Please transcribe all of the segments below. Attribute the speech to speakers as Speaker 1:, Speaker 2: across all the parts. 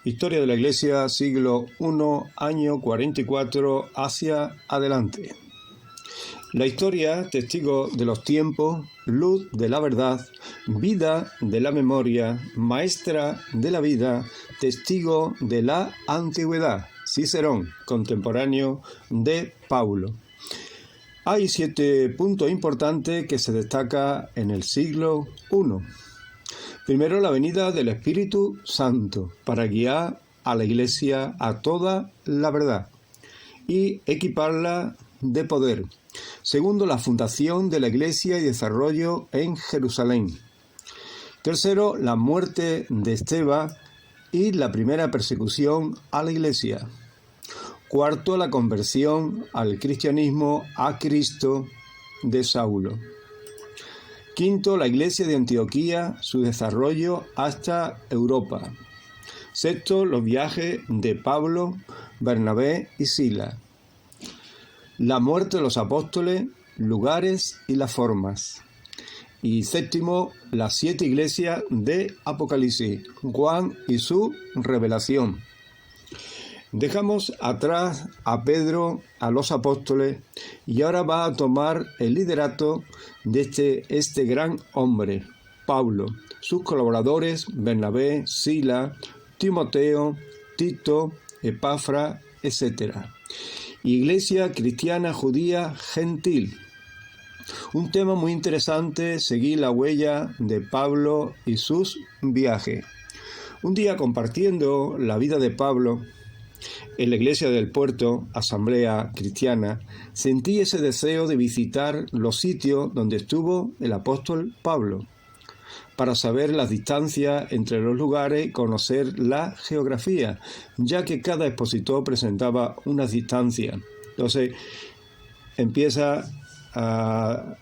Speaker 1: Historia de la Iglesia, siglo I, año 44, hacia adelante. La historia, testigo de los tiempos, luz de la verdad, vida de la memoria, maestra de la vida, testigo de la antigüedad. Cicerón, contemporáneo de Pablo. Hay 7 puntos importantes que se destacan en el siglo I. Primero, la venida del Espíritu Santo para guiar a la Iglesia a toda la verdad y equiparla de poder. Segundo, la fundación de la Iglesia y desarrollo en Jerusalén. Tercero, la muerte de Esteban y la primera persecución a la Iglesia. Cuarto, la conversión al cristianismo a Cristo de Saulo. Quinto, la Iglesia de Antioquía, su desarrollo hasta Europa. Sexto, los viajes de Pablo, Bernabé y Silas. La muerte de los apóstoles, lugares y las formas. Y séptimo, las 7 iglesias de Apocalipsis, Juan y su revelación. Dejamos atrás a Pedro, a los apóstoles, y ahora va a tomar el liderato de este gran hombre, Pablo, sus colaboradores, Bernabé, Silas, Timoteo, Tito, Epafra, etc. Iglesia cristiana, judía, gentil. Un tema muy interesante, seguir la huella de Pablo y sus viajes. Un día, compartiendo la vida de Pablo en la iglesia del puerto, asamblea cristiana, sentí ese deseo de visitar los sitios donde estuvo el apóstol Pablo, para saber las distancias entre los lugares y conocer la geografía, ya que cada expositor presentaba unas distancias. Entonces, empiezo a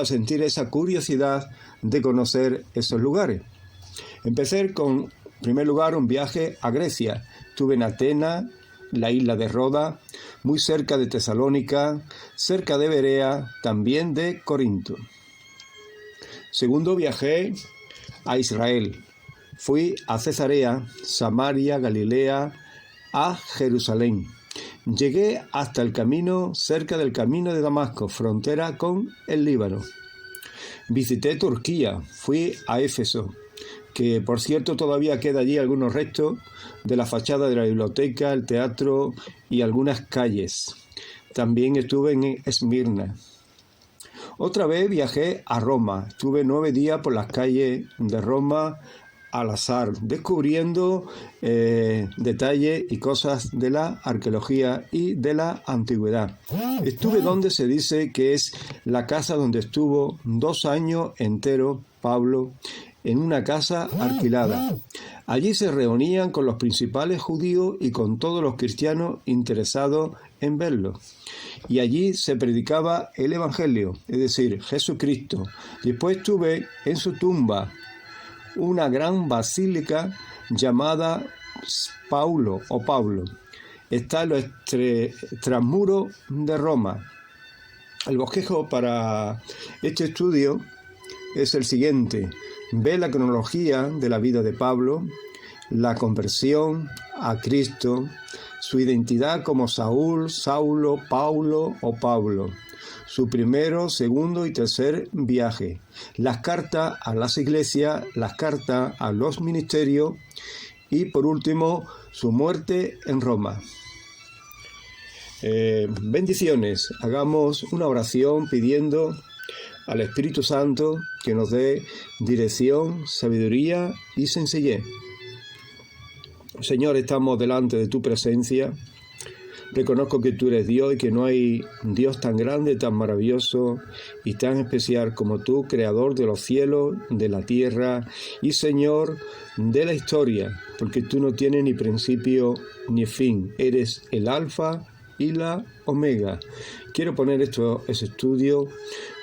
Speaker 1: sentir esa curiosidad de conocer esos lugares. Empecé con, en primer lugar, un viaje a Grecia. Estuve en Atenas, la isla de Roda, muy cerca de Tesalónica, cerca de Berea, también de Corinto. Segundo, viajé a Israel. Fui a Cesarea, Samaria, Galilea, a Jerusalén. Llegué hasta el camino, cerca del camino de Damasco, frontera con el Líbano. Visité Turquía, fui a Éfeso, que por cierto todavía queda allí algunos restos de la fachada de la biblioteca, el teatro y algunas calles. También estuve en Esmirna. Otra vez viajé a Roma. Estuve 9 días por las calles de Roma al azar, descubriendo detalles y cosas de la arqueología y de la antigüedad. Estuve donde se dice que es la casa donde estuvo 2 años enteros Pablo, en una casa alquilada. Allí se reunían con los principales judíos y con todos los cristianos interesados en verlo. Y allí se predicaba el Evangelio, es decir, Jesucristo. Después estuve en su tumba, una gran basílica llamada Paulo o Pablo. Está en los transmuros de Roma. El bosquejo para este estudio es el siguiente. Ve la cronología de la vida de Pablo, la conversión a Cristo, su identidad como Saúl, Saulo, Paulo o Pablo, su primero, segundo y tercer viaje, las cartas a las iglesias, las cartas a los ministerios y por último su muerte en Roma. Bendiciones. Hagamos una oración pidiendo al Espíritu Santo que nos dé dirección, sabiduría y sencillez. Señor, estamos delante de tu presencia. Reconozco que tú eres Dios y que no hay Dios tan grande, tan maravilloso y tan especial como tú, creador de los cielos, de la tierra y Señor de la historia, porque tú no tienes ni principio ni fin. Eres el Alfa y la Omega. Quiero poner ese estudio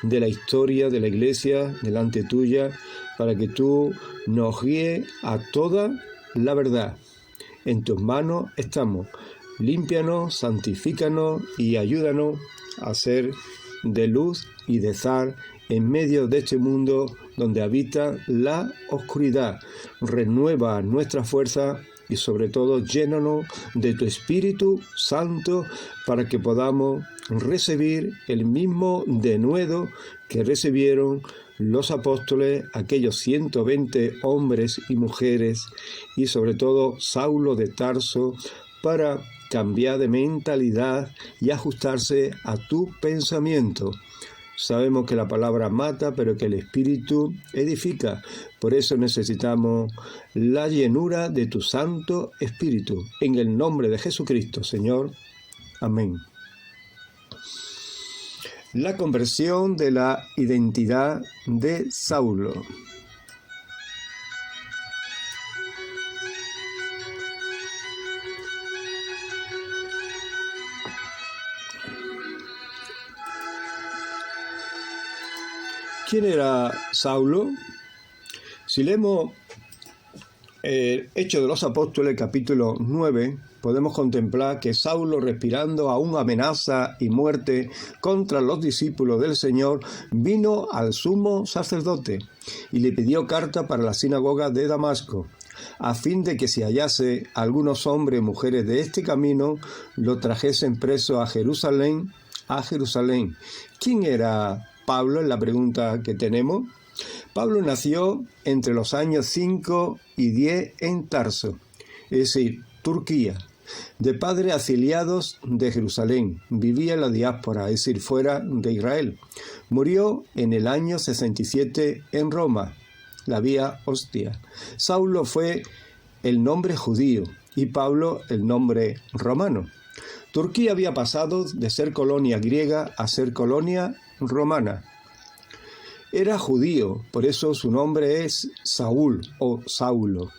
Speaker 1: de la historia de la Iglesia delante tuya para que tú nos guíes a toda la verdad. En tus manos estamos. Límpianos, santifícanos y ayúdanos a ser de luz y de sal en medio de este mundo donde habita la oscuridad. Renueva nuestra fuerza y sobre todo llénanos de tu Espíritu Santo para que podamos recibir el mismo denuedo que recibieron los apóstoles, aquellos 120 hombres y mujeres, y sobre todo Saulo de Tarso, para cambiar de mentalidad y ajustarse a tu pensamiento. Sabemos que la palabra mata, pero que el Espíritu edifica. Por eso necesitamos la llenura de tu Santo Espíritu. En el nombre de Jesucristo, Señor. Amén. La conversión de la identidad de Saulo. ¿Quién era Saulo? Si leemos Hechos de los Apóstoles, capítulo 9, podemos contemplar que Saulo, respirando aún amenaza y muerte contra los discípulos del Señor, vino al sumo sacerdote y le pidió carta para la sinagoga de Damasco, a fin de que si hallase algunos hombres y mujeres de este camino, lo trajesen preso a Jerusalén. ¿Quién era Pablo? Es la pregunta que tenemos. Pablo nació entre los años 5 y 10 en Tarso, es decir, Turquía, de padres exiliados de Jerusalén. Vivía en la diáspora, es decir, fuera de Israel. Murió en el año 67 en Roma, la Vía Ostia. Saulo fue el nombre judío y Pablo el nombre romano. Turquía había pasado de ser colonia griega a ser colonia romana. Era judío, por eso su nombre es Saúl o Saulo.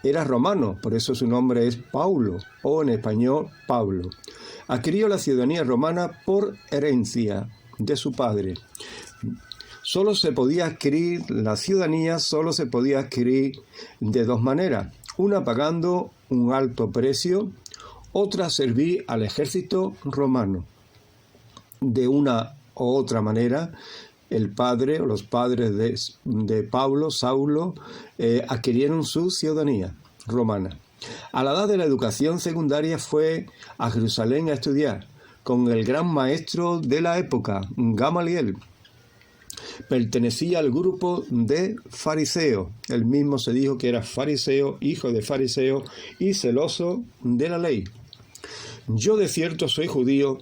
Speaker 1: Era romano, por eso su nombre es Paulo, o en español Pablo. Adquirió la ciudadanía romana por herencia de su padre. La ciudadanía solo se podía adquirir de dos maneras. Una pagando un alto precio, otra servir al ejército romano. De una u otra manera, el padre o los padres de Pablo, Saulo, adquirieron su ciudadanía romana. A la edad de la educación secundaria fue a Jerusalén a estudiar con el gran maestro de la época, Gamaliel. Pertenecía al grupo de fariseos. Él mismo se dijo que era fariseo, hijo de fariseo y celoso de la ley. Yo de cierto soy judío,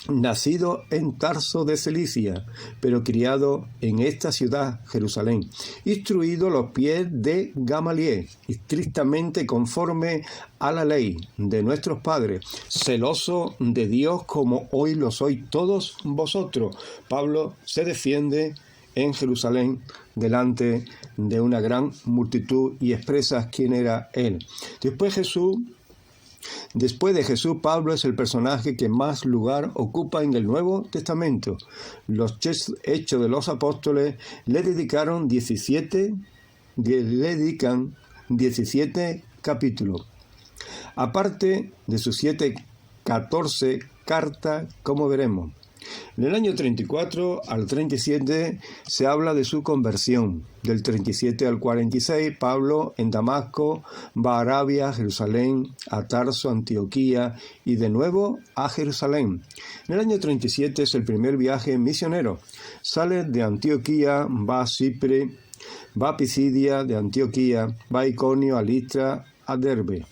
Speaker 1: nacido en Tarso de Cilicia, pero criado en esta ciudad, Jerusalén, instruido a los pies de Gamaliel, estrictamente conforme a la ley de nuestros padres, celoso de Dios como hoy lo sois todos vosotros. Pablo se defiende en Jerusalén delante de una gran multitud y expresa quién era él. Después de Jesús, Pablo es el personaje que más lugar ocupa en el Nuevo Testamento. Los Hechos de los Apóstoles le dedican 17 capítulos. Aparte de sus 14 cartas, como veremos. En el año 34 al 37 se habla de su conversión. Del 37 al 46, Pablo en Damasco va a Arabia, Jerusalén, a Tarso, Antioquía y de nuevo a Jerusalén. En el año 37 es el primer viaje misionero. Sale de Antioquía, va a Chipre, va a Pisidia, de Antioquía, va a Iconio, a Listra, a Derbe.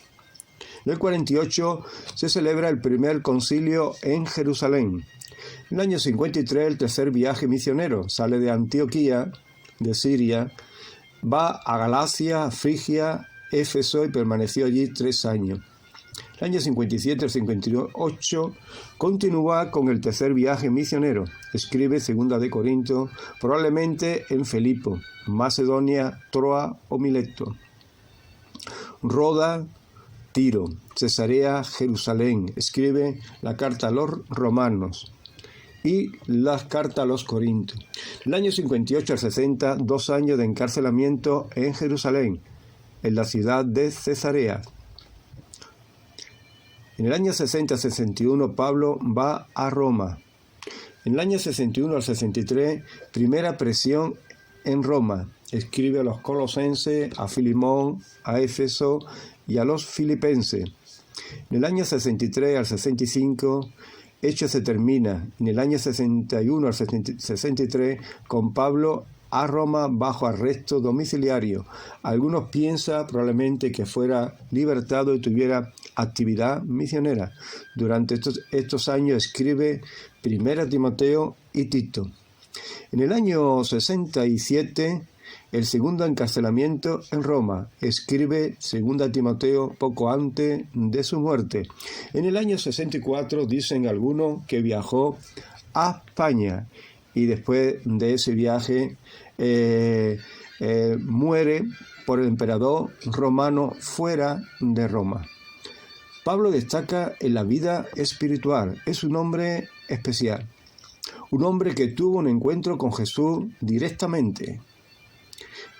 Speaker 1: En el 48 se celebra el primer concilio en Jerusalén. En el año 53, el tercer viaje misionero, sale de Antioquía, de Siria, va a Galacia, Frigia, Éfeso y permaneció allí 3 años. El año 57 al 58 continúa con el tercer viaje misionero. Escribe 2 de Corinto, probablemente en Filipo, Macedonia, Troa o Mileto. Roda, Tiro, Cesarea, Jerusalén. Escribe la carta a los romanos y las cartas a los corintios. El año 58 al 60, 2 años de encarcelamiento en Jerusalén, en la ciudad de Cesarea. En el año 60 al 61, Pablo va a Roma. En el año 61 al 63, primera prisión en Roma. Escribe a los colosenses, a Filimón, a Éfeso y a los filipenses. En el año 63 al 65, Hechos se termina. En el año 61 al 63, con Pablo a Roma bajo arresto domiciliario. Algunos piensan probablemente que fuera libertado y tuviera actividad misionera. Durante estos años escribe 1 Timoteo y Tito. En el año 67, el segundo encarcelamiento en Roma. Escribe 2 Timoteo poco antes de su muerte. En el año 64 dicen algunos que viajó a España y después de ese viaje muere por el emperador romano fuera de Roma. Pablo destaca en la vida espiritual. Es un hombre especial. Un hombre que tuvo un encuentro con Jesús directamente.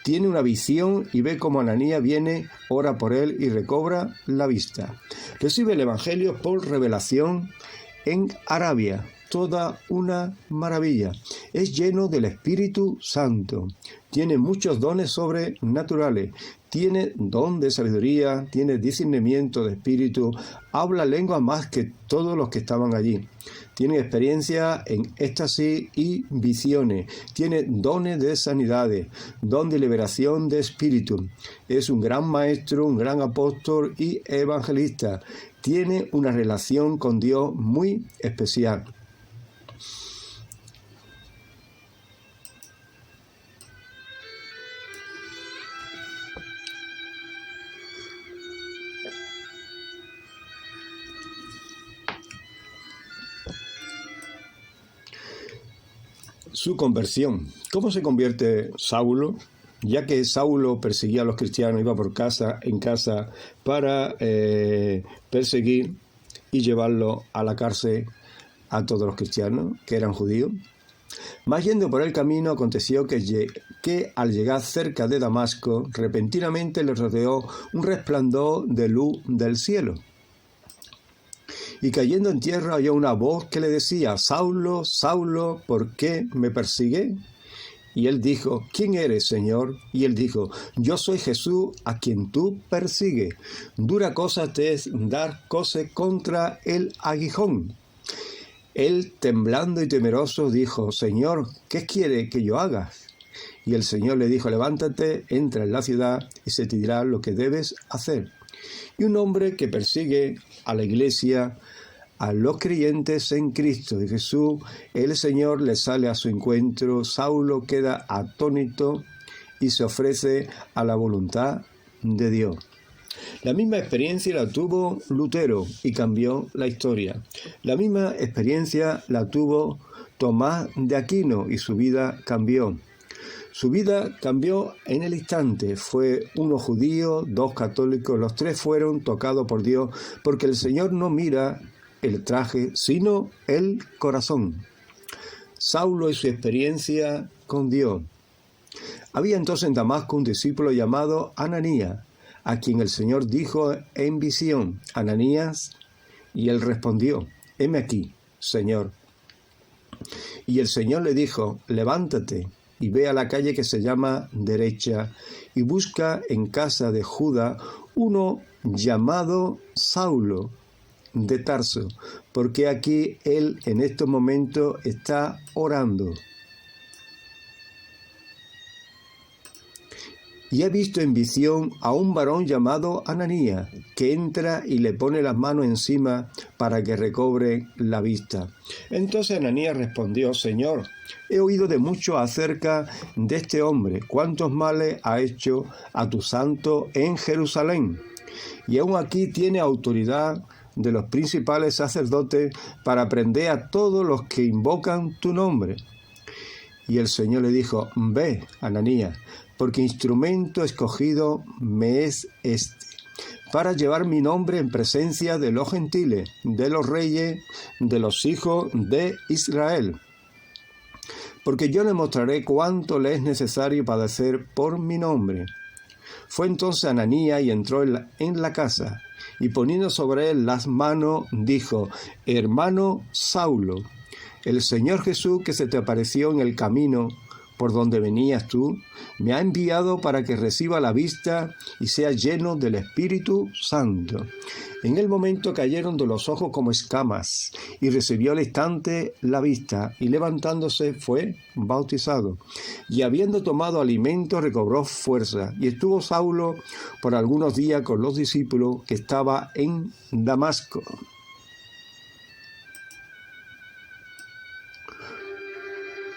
Speaker 1: Tiene una visión y ve cómo Ananías viene, ora por él y recobra la vista. Recibe el Evangelio por revelación en Arabia. Toda una maravilla. Es lleno del Espíritu Santo. Tiene muchos dones sobrenaturales. Tiene don de sabiduría, tiene discernimiento de espíritu, habla lengua más que todos los que estaban allí. Tiene experiencia en éxtasis y visiones. Tiene dones de sanidades, don de liberación de espíritu. Es un gran maestro, un gran apóstol y evangelista. Tiene una relación con Dios muy especial. Su conversión. ¿Cómo se convierte Saulo? Ya que Saulo perseguía a los cristianos, iba por casa en casa para perseguir y llevarlo a la cárcel a todos los cristianos que eran judíos. Mas yendo por el camino, aconteció que al llegar cerca de Damasco, repentinamente le rodeó un resplandor de luz del cielo. Y cayendo en tierra oyó una voz que le decía: Saulo, Saulo, ¿por qué me persigue? Y él dijo: ¿Quién eres, Señor? Y él dijo: Yo soy Jesús, a quien tú persigues. Dura cosa te es dar coce contra el aguijón. Él, temblando y temeroso, dijo: Señor, ¿qué quiere que yo haga? Y el Señor le dijo: Levántate, entra en la ciudad y se te dirá lo que debes hacer. Y un hombre que persigue a la iglesia, a los creyentes en Cristo de Jesús, el Señor le sale a su encuentro. Saulo queda atónito y se ofrece a la voluntad de Dios. La misma experiencia la tuvo Lutero y cambió la historia. La misma experiencia la tuvo Tomás de Aquino y su vida cambió. Su vida cambió en el instante. Fue uno judío, dos católicos, los tres fueron tocados por Dios, porque el Señor no mira el traje, sino el corazón. Saulo y su experiencia con Dios. Había entonces en Damasco un discípulo llamado Ananías, a quien el Señor dijo en visión: Ananías, y él respondió: heme aquí, Señor. Y el Señor le dijo: levántate y ve a la calle que se llama Derecha, y busca en casa de Judá uno llamado Saulo de Tarso, porque aquí él en estos momentos está orando. Y he visto en visión a un varón llamado Ananías, que entra y le pone las manos encima para que recobre la vista. Entonces Ananías respondió: Señor, he oído de mucho acerca de este hombre, cuántos males ha hecho a tu santo en Jerusalén. Y aún aquí tiene autoridad de los principales sacerdotes para prender a todos los que invocan tu nombre. Y el Señor le dijo: ve, Ananías, porque instrumento escogido me es este, para llevar mi nombre en presencia de los gentiles, de los reyes, de los hijos de Israel. Porque yo le mostraré cuánto le es necesario padecer por mi nombre. Fue entonces Ananías y entró en la casa, y poniendo sobre él las manos, dijo: hermano Saulo, el Señor Jesús que se te apareció en el camino, por donde venías tú, me ha enviado para que reciba la vista y sea lleno del Espíritu Santo. En el momento cayeron de los ojos como escamas, y recibió al instante la vista, y levantándose fue bautizado. Y habiendo tomado alimento recobró fuerza, y estuvo Saulo por algunos días con los discípulos que estaba en Damasco.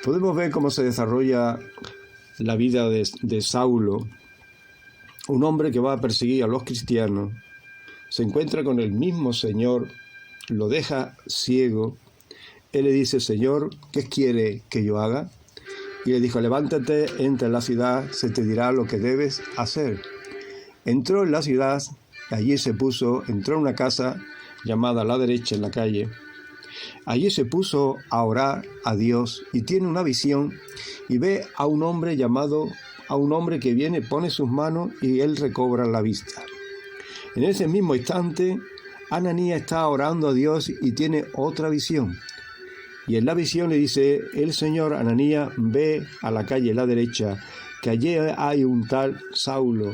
Speaker 1: Podemos ver cómo se desarrolla la vida de Saulo, un hombre que va a perseguir a los cristianos. Se encuentra con el mismo Señor, lo deja ciego. Él le dice: Señor, ¿qué quiere que yo haga? Y le dijo: levántate, entra en la ciudad, se te dirá lo que debes hacer. Entró en la ciudad, allí entró en una casa llamada La Derecha en la calle. Allí se puso a orar a Dios y tiene una visión y ve a un hombre que viene, pone sus manos y él recobra la vista. En ese mismo instante, Ananías está orando a Dios y tiene otra visión. Y en la visión le dice el Señor: Ananías, ve a la calle La Derecha, que allí hay un tal Saulo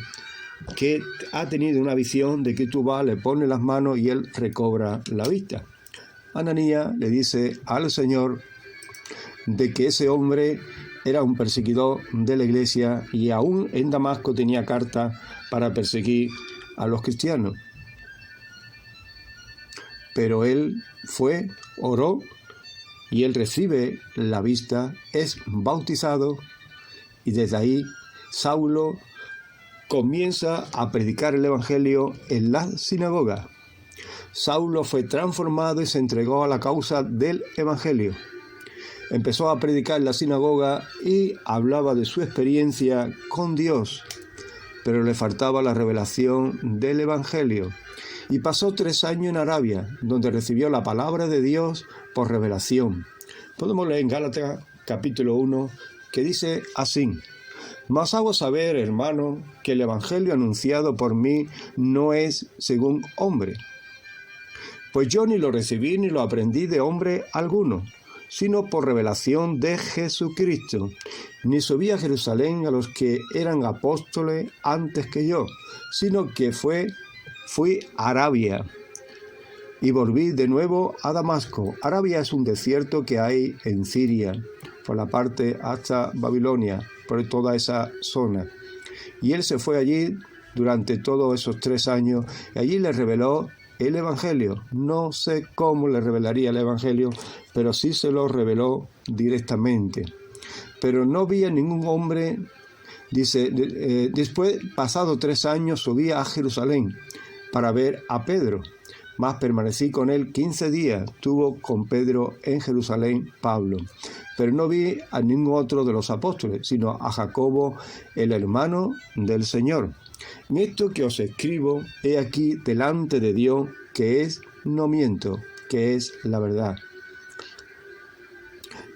Speaker 1: que ha tenido una visión de que tú vas, le pones las manos y él recobra la vista. Ananías le dice al Señor de que ese hombre era un perseguidor de la iglesia y aún en Damasco tenía cartas para perseguir a los cristianos. Pero él fue, oró, y él recibe la vista, es bautizado, y desde ahí Saulo comienza a predicar el Evangelio en la sinagoga. Saulo fue transformado y se entregó a la causa del Evangelio. Empezó a predicar en la sinagoga y hablaba de su experiencia con Dios, pero le faltaba la revelación del Evangelio. Y pasó 3 años en Arabia, donde recibió la palabra de Dios por revelación. Podemos leer en Gálatas capítulo 1, que dice así: Mas hago saber, hermano, que el Evangelio anunciado por mí no es según hombre. Pues yo ni lo recibí ni lo aprendí de hombre alguno, sino por revelación de Jesucristo. Ni subí a Jerusalén a los que eran apóstoles antes que yo, sino que fui a Arabia y volví de nuevo a Damasco. Arabia es un desierto que hay en Siria, por la parte hasta Babilonia, por toda esa zona. Y él se fue allí durante todos esos 3 años, y allí le reveló el Evangelio. No sé cómo le revelaría el Evangelio, pero sí se lo reveló directamente. Pero no vi a ningún hombre. Dice, después, pasado 3 años, subí a Jerusalén para ver a Pedro, mas permanecí con él 15 días. Tuvo con Pedro en Jerusalén Pablo, pero no vi a ningún otro de los apóstoles, sino a Jacobo, el hermano del Señor. En esto que os escribo, he aquí delante de Dios, que es, no miento, que es la verdad.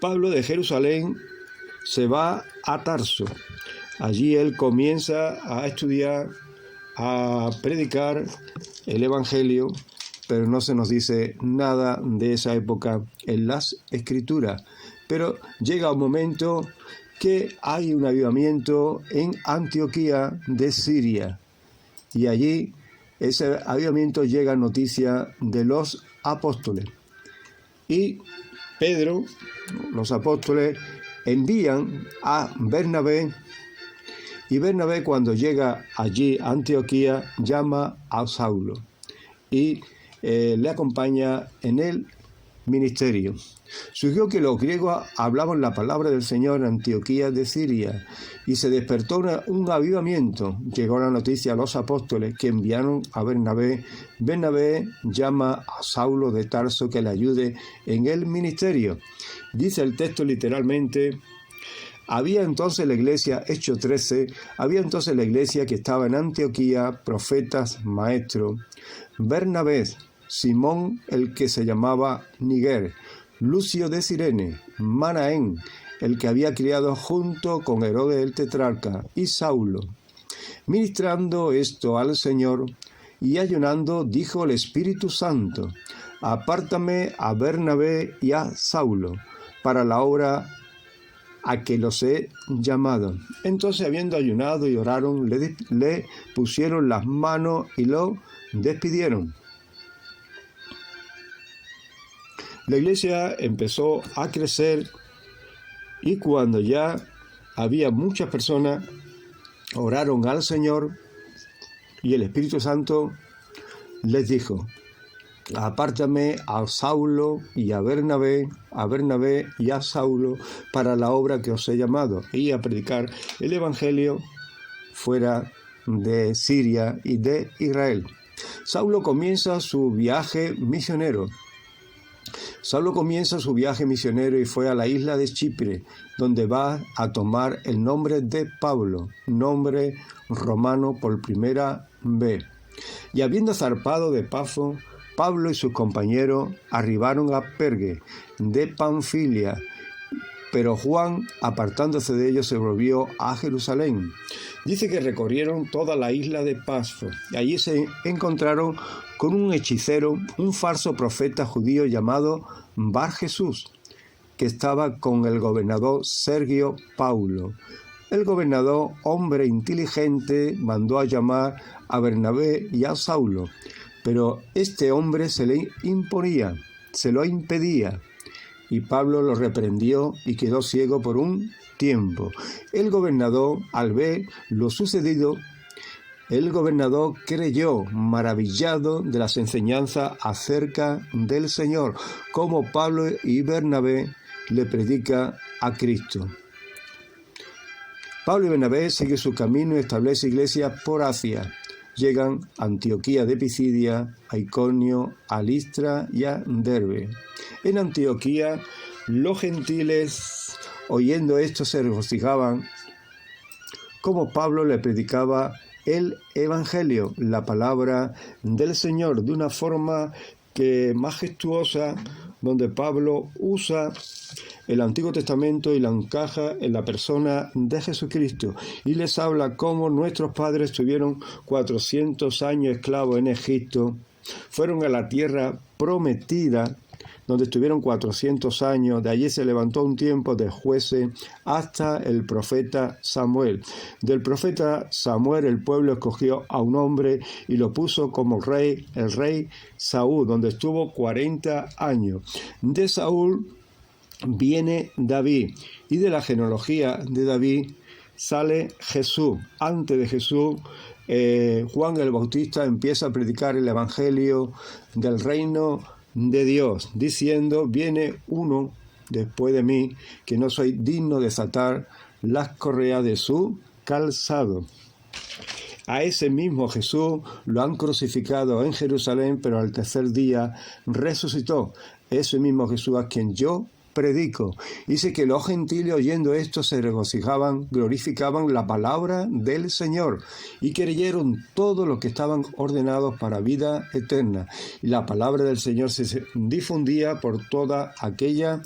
Speaker 1: Pablo de Jerusalén se va a Tarso. Allí él comienza a estudiar, a predicar el Evangelio, pero no se nos dice nada de esa época en las Escrituras. Pero llega un momento que hay un avivamiento en Antioquía de Siria, y allí ese avivamiento llega noticia de los apóstoles. Y Pedro, los apóstoles, envían a Bernabé, y Bernabé, cuando llega allí a Antioquía, llama a Saulo y le acompaña en el ministerio. Surgió que los griegos hablaban la palabra del Señor en Antioquía de Siria, y se despertó un avivamiento. Llegó la noticia a los apóstoles, que enviaron a Bernabé. Bernabé llama a Saulo de Tarso que le ayude en el ministerio. Dice el texto literalmente: había entonces la iglesia, Hechos 13, había entonces la iglesia que estaba en Antioquía, profetas, maestros, Bernabé, Simón, el que se llamaba Niger, Lucio de Cirene, Manaén, el que había criado junto con Herodes el tetrarca, y Saulo. Ministrando esto al Señor y ayunando, dijo el Espíritu Santo: apártame a Bernabé y a Saulo para la obra a que los he llamado. Entonces, habiendo ayunado y oraron, le pusieron las manos y lo despidieron. La iglesia empezó a crecer y cuando ya había muchas personas, oraron al Señor y el Espíritu Santo les dijo: apártame a Saulo y a Bernabé y a Saulo para la obra que os he llamado, y a predicar el Evangelio fuera de Siria y de Israel. Saulo comienza su viaje misionero. Y fue a la isla de Chipre, donde va a tomar el nombre de Pablo, nombre romano por primera vez. Y habiendo zarpado de Pafo, Pablo y sus compañeros arribaron a Perge de Panfilia, pero Juan, apartándose de ellos, se volvió a Jerusalén. Dice que recorrieron toda la isla de Pasfo, y allí se encontraron con un hechicero, un falso profeta judío llamado Bar Jesús, que estaba con el gobernador Sergio Paulo. El gobernador, hombre inteligente, mandó a llamar a Bernabé y a Saulo, pero este hombre se lo impedía, y Pablo lo reprendió y quedó ciego por un tiempo. El gobernador, al ver lo sucedido, creyó, maravillado de las enseñanzas acerca del Señor, como Pablo y Bernabé le predican a Cristo. Pablo y Bernabé siguen su camino y establecen iglesias por Asia. Llegan a Antioquía de Pisidia, a Iconio, a Listra y a Derbe. En Antioquía, los gentiles, oyendo esto, se regocijaban, como Pablo le predicaba el Evangelio, la palabra del Señor, de una forma majestuosa, donde Pablo usa el Antiguo Testamento y la encaja en la persona de Jesucristo, y les habla cómo nuestros padres estuvieron 400 años esclavos en Egipto, fueron a la tierra prometida, donde estuvieron 400 años. De allí se levantó un tiempo de jueces hasta el profeta Samuel. Del profeta Samuel el pueblo escogió a un hombre y lo puso como rey, el rey Saúl, donde estuvo 40 años. De Saúl viene David, y de la genealogía de David sale Jesús. Antes de Jesús, Juan el Bautista empieza a predicar el Evangelio del reino de Dios, diciendo: viene uno después de mí, que no soy digno de desatar las correas de su calzado. A ese mismo Jesús lo han crucificado en Jerusalén, pero al tercer día resucitó. Ese mismo Jesús a quien yo predico. Dice que los gentiles, oyendo esto, se regocijaban, glorificaban la palabra del Señor y creyeron todo lo que estaban ordenados para vida eterna. Y la palabra del Señor se difundía por toda aquella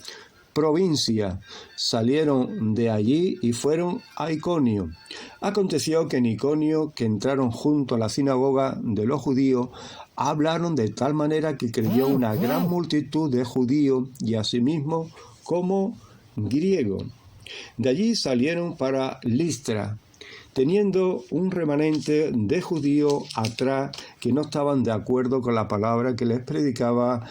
Speaker 1: provincia. Salieron de allí y fueron a Iconio. Aconteció que en Iconio, que entraron junto a la sinagoga de los judíos, hablaron de tal manera que creyó una gran multitud de judíos y asimismo como griegos. De allí salieron para Listra, teniendo un remanente de judíos atrás que no estaban de acuerdo con la palabra que les predicaba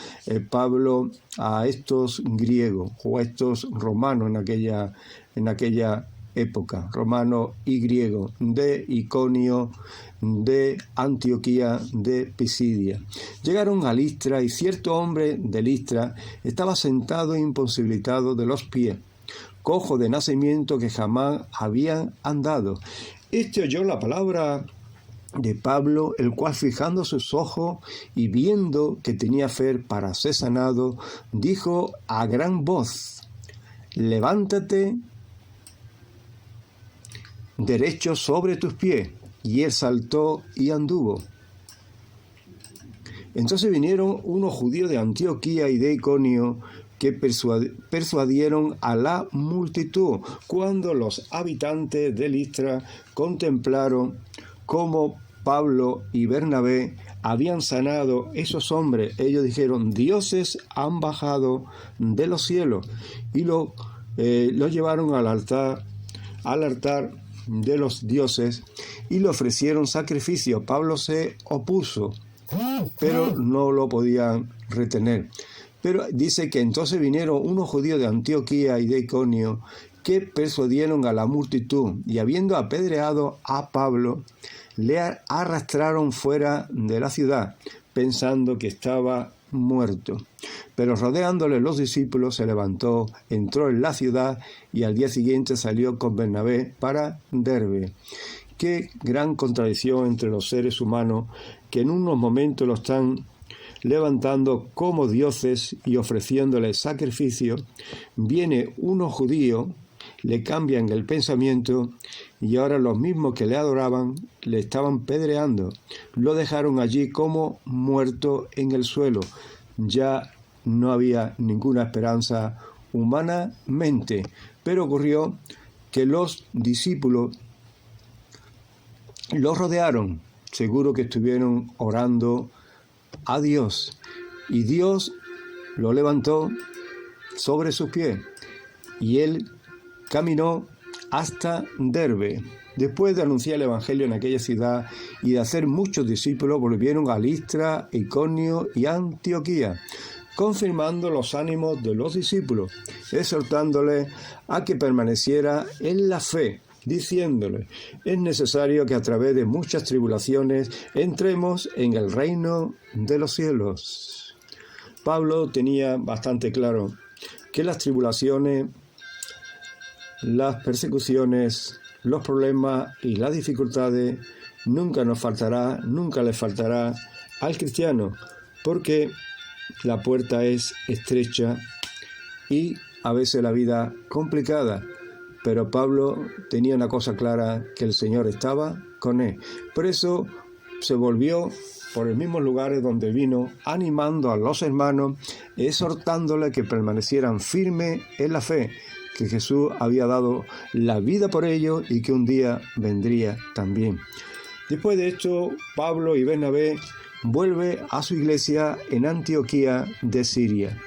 Speaker 1: Pablo a estos griegos o a estos romanos en aquella época, romanos y griegos, de Iconio, de Antioquía, de Pisidia. Llegaron a Listra, y cierto hombre de Listra estaba sentado imposibilitado de los pies, cojo de nacimiento, que jamás habían andado. Este oyó la palabra de Pablo, el cual, fijando sus ojos y viendo que tenía fe para ser sanado, dijo a gran voz: levántate derecho sobre tus pies. Y él saltó y anduvo. Entonces vinieron unos judíos de Antioquía y de Iconio, que persuadieron a la multitud. Cuando los habitantes de Listra contemplaron cómo Pablo y Bernabé habían sanado esos hombres, ellos dijeron: dioses han bajado de los cielos y lo lo llevaron al altar de los dioses y le ofrecieron sacrificio. Pablo se opuso, pero no lo podían retener. Pero dice que entonces vinieron unos judíos de Antioquía y de Iconio que persuadieron a la multitud y habiendo apedreado a Pablo, le arrastraron fuera de la ciudad, pensando que estaba muerto. Pero rodeándole los discípulos se levantó, entró en la ciudad y al día siguiente salió con Bernabé para Derbe. Qué gran contradicción entre los seres humanos que en unos momentos lo están levantando como dioses y ofreciéndoles sacrificio. Viene uno judío, le cambian el pensamiento y ahora los mismos que le adoraban le estaban pedreando. Lo dejaron allí como muerto en el suelo. Ya no había ninguna esperanza humanamente. Pero ocurrió que los discípulos lo rodearon. Seguro que estuvieron orando a Dios. Y Dios lo levantó sobre sus pies. Y él caminó hasta Derbe. Después de anunciar el Evangelio en aquella ciudad y de hacer muchos discípulos, volvieron a Listra, Iconio y Antioquía, confirmando los ánimos de los discípulos, exhortándoles a que permaneciera en la fe, diciéndole: es necesario que a través de muchas tribulaciones entremos en el reino de los cielos. Pablo tenía bastante claro que las tribulaciones, las persecuciones, los problemas y las dificultades nunca nos faltará, nunca le faltará al cristiano, porque la puerta es estrecha y a veces la vida complicada. Pero Pablo tenía una cosa clara, que el Señor estaba con él. Por eso se volvió por los mismos lugares donde vino, animando a los hermanos, exhortándoles que permanecieran firmes en la fe, que Jesús había dado la vida por ellos y que un día vendría también. Después de esto, Pablo y Bernabé vuelven a su iglesia en Antioquía de Siria.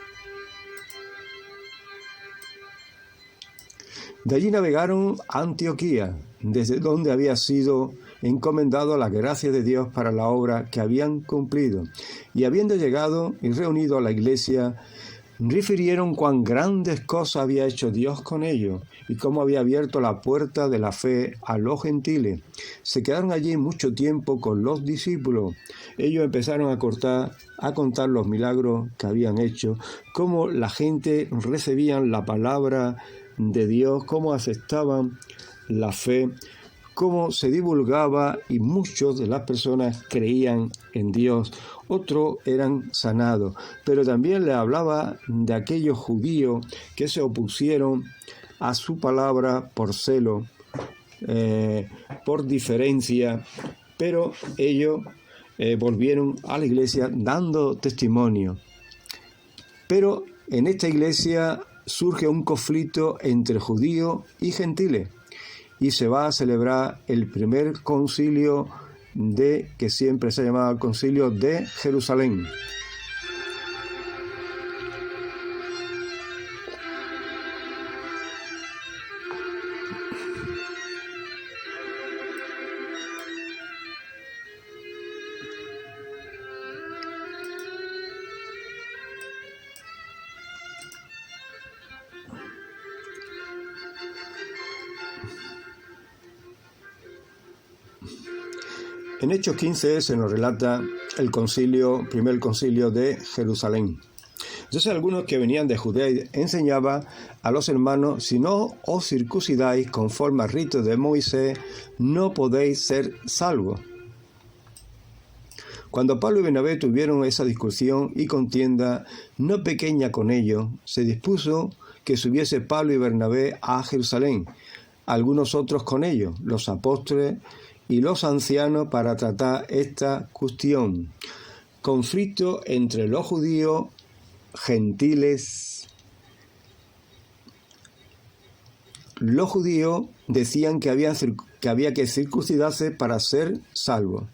Speaker 1: De allí navegaron a Antioquía, desde donde había sido encomendado la gracia de Dios para la obra que habían cumplido. Y habiendo llegado y reunido a la iglesia, refirieron cuán grandes cosas había hecho Dios con ellos y cómo había abierto la puerta de la fe a los gentiles. Se quedaron allí mucho tiempo con los discípulos. Ellos empezaron a contar los milagros que habían hecho, cómo la gente recibía la palabra de Dios, cómo aceptaban la fe, cómo se divulgaba y muchos de las personas creían en Dios, otros eran sanados, pero también le hablaba de aquellos judíos que se opusieron a su palabra por celo, por diferencia, pero ellos volvieron a la iglesia dando testimonio. Pero en esta iglesia surge un conflicto entre judíos y gentiles y se va a celebrar el primer concilio que siempre se llamaba el concilio de Jerusalén. En Hechos 15 se nos relata el primer concilio de Jerusalén. Entonces algunos que venían de Judea enseñaban a los hermanos: si no os circuncidáis conforme al rito de Moisés, no podéis ser salvos. Cuando Pablo y Bernabé tuvieron esa discusión y contienda no pequeña con ellos, se dispuso que subiese Pablo y Bernabé a Jerusalén, algunos otros con ellos, los apóstoles y los ancianos, para tratar esta cuestión. Conflicto entre los judíos, gentiles. Los judíos decían que había que circuncidarse para ser salvos.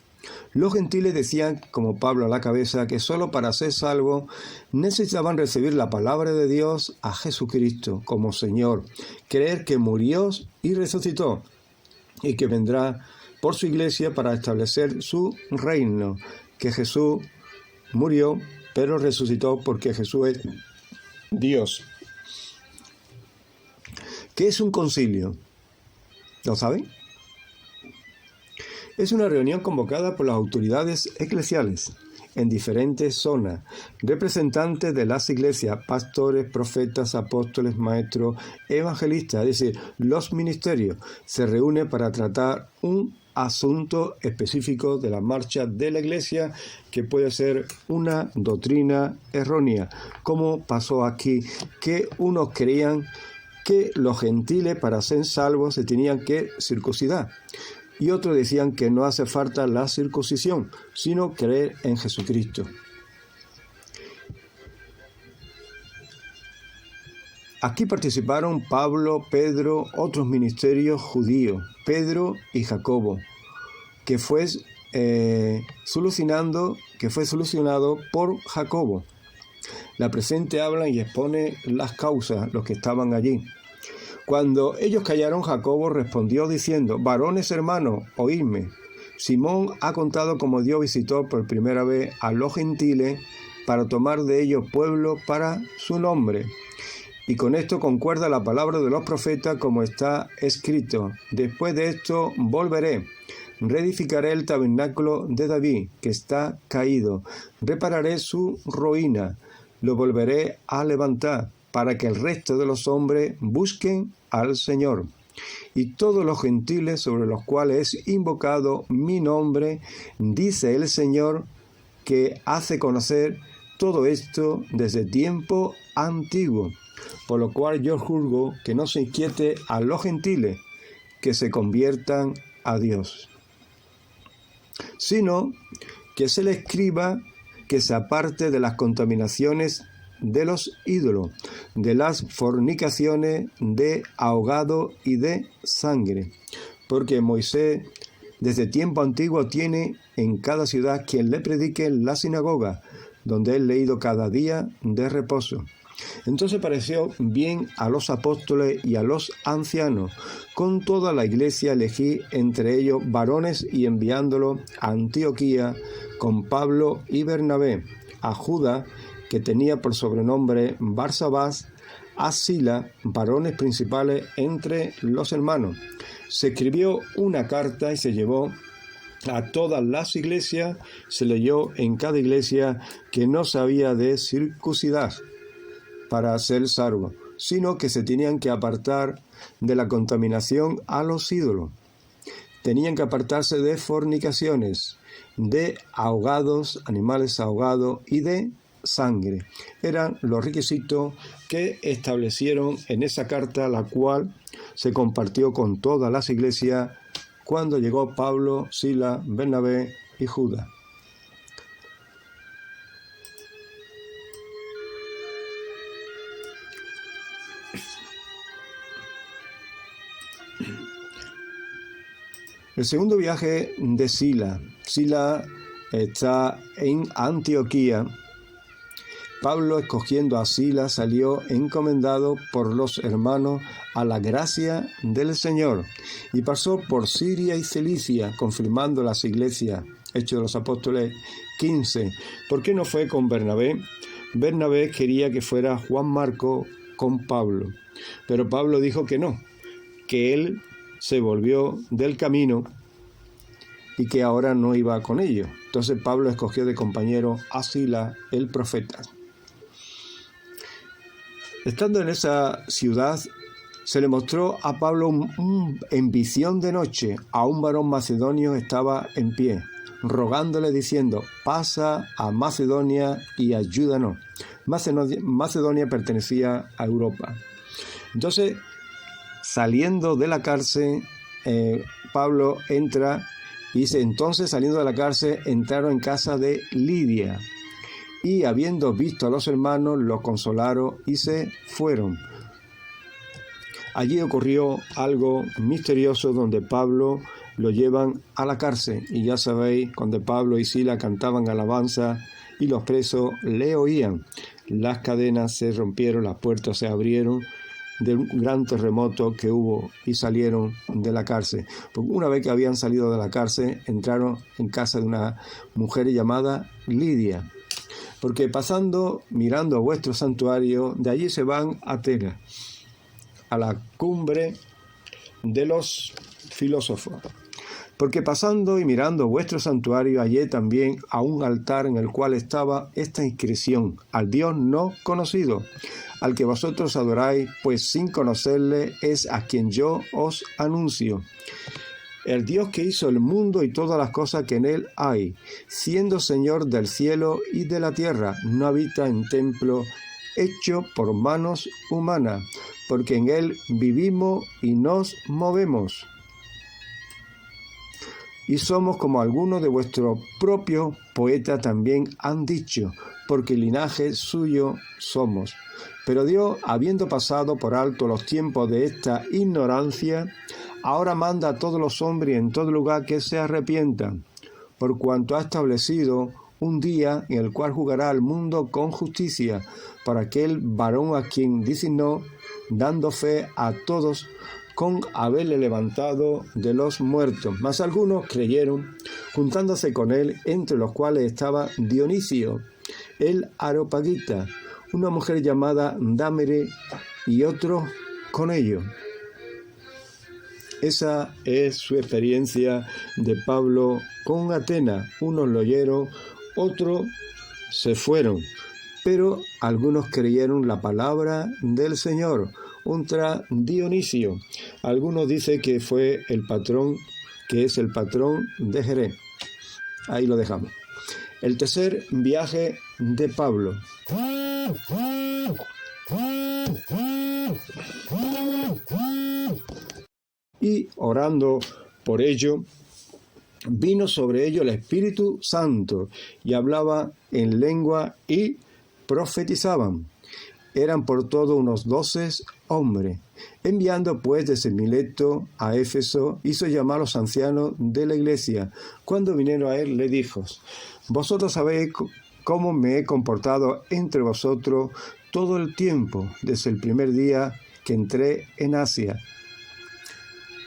Speaker 1: Los gentiles decían, como Pablo a la cabeza, que solo para ser salvos necesitaban recibir la palabra de Dios, a Jesucristo como Señor, creer que murió y resucitó, y que vendrá por su iglesia para establecer su reino, que Jesús murió, pero resucitó porque Jesús es Dios. ¿Qué es un concilio? ¿Lo saben? Es una reunión convocada por las autoridades eclesiales en diferentes zonas, representantes de las iglesias, pastores, profetas, apóstoles, maestros, evangelistas, es decir, los ministerios, se reúnen para tratar un asunto específico de la marcha de la iglesia, que puede ser una doctrina errónea, como pasó aquí, que unos creían que los gentiles para ser salvos se tenían que circuncidar, y otros decían que no hace falta la circuncisión, sino creer en Jesucristo. Aquí participaron Pablo, Pedro, otros ministerios judíos, Pedro y Jacobo, que fue solucionado por Jacobo. La presente habla y expone las causas, los que estaban allí. Cuando ellos callaron, Jacobo respondió diciendo: varones hermanos, oídme. Simón ha contado cómo Dios visitó por primera vez a los gentiles para tomar de ellos pueblo para su nombre. Y con esto concuerda la palabra de los profetas, como está escrito: después de esto volveré, reedificaré el tabernáculo de David, que está caído, repararé su ruina, lo volveré a levantar, para que el resto de los hombres busquen al Señor. Y todos los gentiles sobre los cuales es invocado mi nombre, dice el Señor, que hace conocer todo esto desde tiempo antiguo. Por lo cual yo juzgo que no se inquiete a los gentiles, que se conviertan a Dios, sino que se le escriba que se aparte de las contaminaciones de los ídolos, de las fornicaciones, de ahogado y de sangre. Porque Moisés desde tiempo antiguo tiene en cada ciudad quien le predique en la sinagoga, donde es leído cada día de reposo. Entonces pareció bien a los apóstoles y a los ancianos, con toda la iglesia elegí entre ellos varones, y enviándolo a Antioquía con Pablo y Bernabé, a Judas, que tenía por sobrenombre Barsabás, a Sila, varones principales entre los hermanos. Se escribió una carta y se llevó a todas las iglesias. Se leyó en cada iglesia que no se había de circuncidar para ser salvo, sino que se tenían que apartar de la contaminación a los ídolos. Tenían que apartarse de fornicaciones, de ahogados, animales ahogados, y de sangre. Eran los requisitos que establecieron en esa carta, la cual se compartió con todas las iglesias cuando llegó Pablo, Sila, Bernabé y Judas. El segundo viaje de Sila. Sila está en Antioquía. Pablo, escogiendo a Sila, salió encomendado por los hermanos a la gracia del Señor, y pasó por Siria y Cilicia, confirmando las iglesias. Hechos de los Apóstoles 15. ¿Por qué no fue con Bernabé? Bernabé quería que fuera Juan Marcos con Pablo, pero Pablo dijo que no, que él se volvió del camino y que ahora no iba con ellos. Entonces Pablo escogió de compañero a Sila, el profeta. Estando en esa ciudad, se le mostró a Pablo en visión de noche a un varón macedonio estaba en pie, rogándole diciendo: pasa a Macedonia y ayúdanos. Macedonia pertenecía a Europa. Entonces, saliendo de la cárcel, Pablo entra y dice: entonces, saliendo de la cárcel, entraron en casa de Lidia, y habiendo visto a los hermanos, los consolaron y se fueron. Allí ocurrió algo misterioso, donde Pablo lo llevan a la cárcel. Y ya sabéis, cuando Pablo y Silas cantaban alabanza y los presos le oían, las cadenas se rompieron, las puertas se abrieron de un gran terremoto que hubo y salieron de la cárcel. Una vez que habían salido de la cárcel, entraron en casa de una mujer llamada Lidia, porque pasando, mirando a vuestro santuario, de allí se van a Tera, a la cumbre de los filósofos. Porque pasando y mirando vuestro santuario, hallé también a un altar en el cual estaba esta inscripción: al Dios no conocido, al que vosotros adoráis, pues sin conocerle es a quien yo os anuncio. El Dios que hizo el mundo y todas las cosas que en él hay, siendo Señor del cielo y de la tierra, no habita en templo hecho por manos humanas, porque en él vivimos y nos movemos. Y somos como algunos de vuestros propios poetas también han dicho, porque linaje suyo somos. Pero Dios, habiendo pasado por alto los tiempos de esta ignorancia, ahora manda a todos los hombres en todo lugar que se arrepientan, por cuanto ha establecido un día en el cual juzgará al mundo con justicia, para aquel varón a quien designó, dando fe a todos con haberle levantado de los muertos. Mas algunos creyeron, juntándose con él, entre los cuales estaba Dionisio, el Areopagita, una mujer llamada Dámere, y otros con ellos. Esa es su experiencia de Pablo con Atenas. Unos lo oyeron, otros se fueron, pero algunos creyeron la palabra del Señor. Contra Dionisio. Algunos dicen que fue el patrón, que es el patrón de Jerez. Ahí lo dejamos. El tercer viaje de Pablo. Y orando por ello, vino sobre ellos el Espíritu Santo, y hablaba en lengua y profetizaban. Eran por todo unos 12 hombres. Enviando pues desde Mileto a Éfeso, hizo llamar a los ancianos de la iglesia. Cuando vinieron a él, le dijo: vosotros sabéis cómo me he comportado entre vosotros todo el tiempo, desde el primer día que entré en Asia,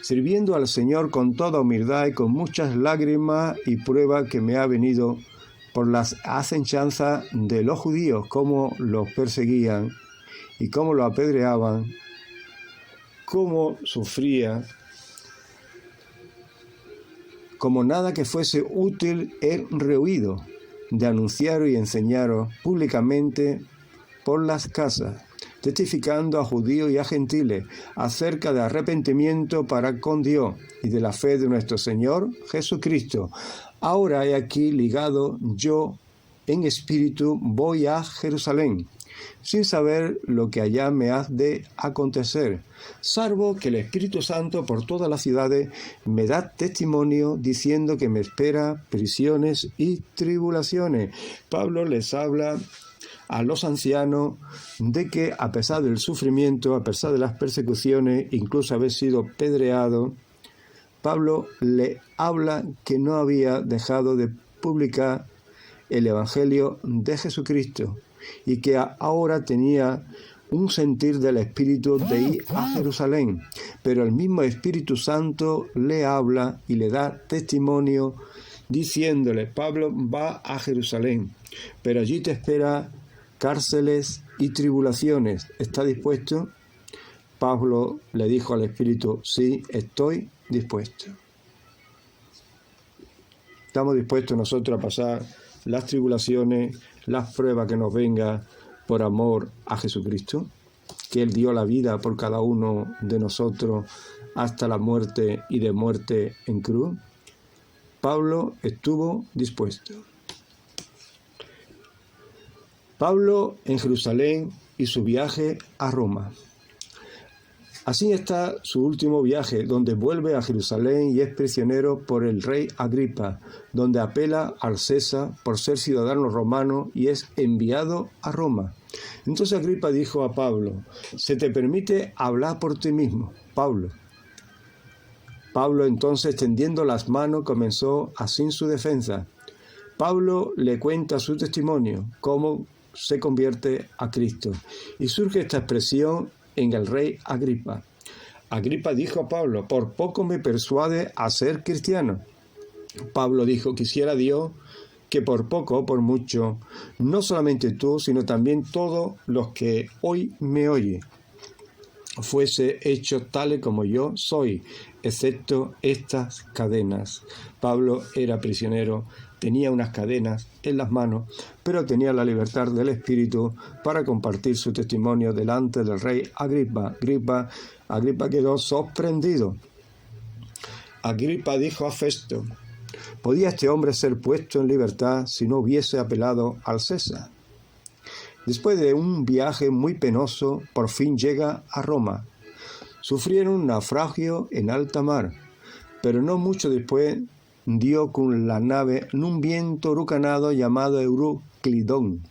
Speaker 1: sirviendo al Señor con toda humildad y con muchas lágrimas y pruebas que me ha venido por las acechanzas de los judíos, cómo los perseguían y cómo los apedreaban, cómo sufría, como nada que fuese útil he rehuido de anunciaros y enseñaros públicamente por las casas, testificando a judíos y a gentiles acerca de arrepentimiento para con Dios y de la fe de nuestro Señor Jesucristo. Ahora he aquí ligado yo en espíritu, voy a Jerusalén, sin saber lo que allá me ha de acontecer, salvo que el Espíritu Santo por todas las ciudades me da testimonio, diciendo que me espera prisiones y tribulaciones. Pablo les habla a los ancianos de que a pesar del sufrimiento, a pesar de las persecuciones, incluso haber sido pedreado, Pablo le habla que no había dejado de publicar el Evangelio de Jesucristo y que ahora tenía un sentir del Espíritu de ir a Jerusalén, pero el mismo Espíritu Santo le habla y le da testimonio diciéndole: Pablo va a Jerusalén, pero allí te espera cárceles y tribulaciones. ¿Está dispuesto? Pablo le dijo al Espíritu: sí, estoy dispuesto. ¿Estamos dispuestos nosotros a pasar las tribulaciones, las pruebas que nos vengan por amor a Jesucristo? Que Él dio la vida por cada uno de nosotros hasta la muerte y de muerte en cruz. Pablo estuvo dispuesto. Pablo en Jerusalén y su viaje a Roma. Así está su último viaje, donde vuelve a Jerusalén y es prisionero por el rey Agripa, donde apela al César por ser ciudadano romano y es enviado a Roma. Entonces Agripa dijo a Pablo: se te permite hablar por ti mismo, Pablo. Pablo entonces, extendiendo las manos, comenzó así su defensa. Pablo le cuenta su testimonio, cómo se convierte a Cristo. Y surge esta expresión en el rey Agripa. Agripa dijo a Pablo: por poco me persuade a ser cristiano. Pablo dijo: quisiera Dios que por poco o por mucho, no solamente tú, sino también todos los que hoy me oyen, fuese hecho tal como yo soy, excepto estas cadenas. Pablo era prisionero, tenía unas cadenas en las manos, pero tenía la libertad del espíritu para compartir su testimonio delante del rey Agripa. Agripa quedó sorprendido. Agripa dijo a Festo: ¿podía este hombre ser puesto en libertad si no hubiese apelado al César? Después de un viaje muy penoso, por fin llega a Roma. Sufrieron un naufragio en alta mar, pero no mucho después dio con la nave en un viento huracanado llamado Euroclidón,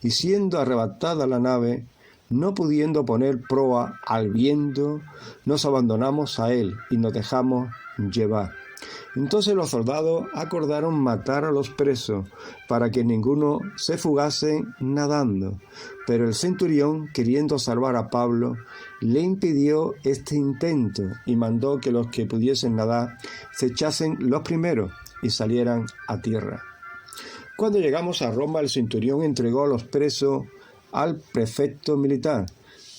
Speaker 1: y siendo arrebatada la nave, no pudiendo poner proa al viento, nos abandonamos a él y nos dejamos llevar. Entonces los soldados acordaron matar a los presos para que ninguno se fugase nadando. Pero el centurión, queriendo salvar a Pablo, le impidió este intento y mandó que los que pudiesen nadar se echasen los primeros y salieran a tierra. Cuando llegamos a Roma, el centurión entregó a los presos al prefecto militar,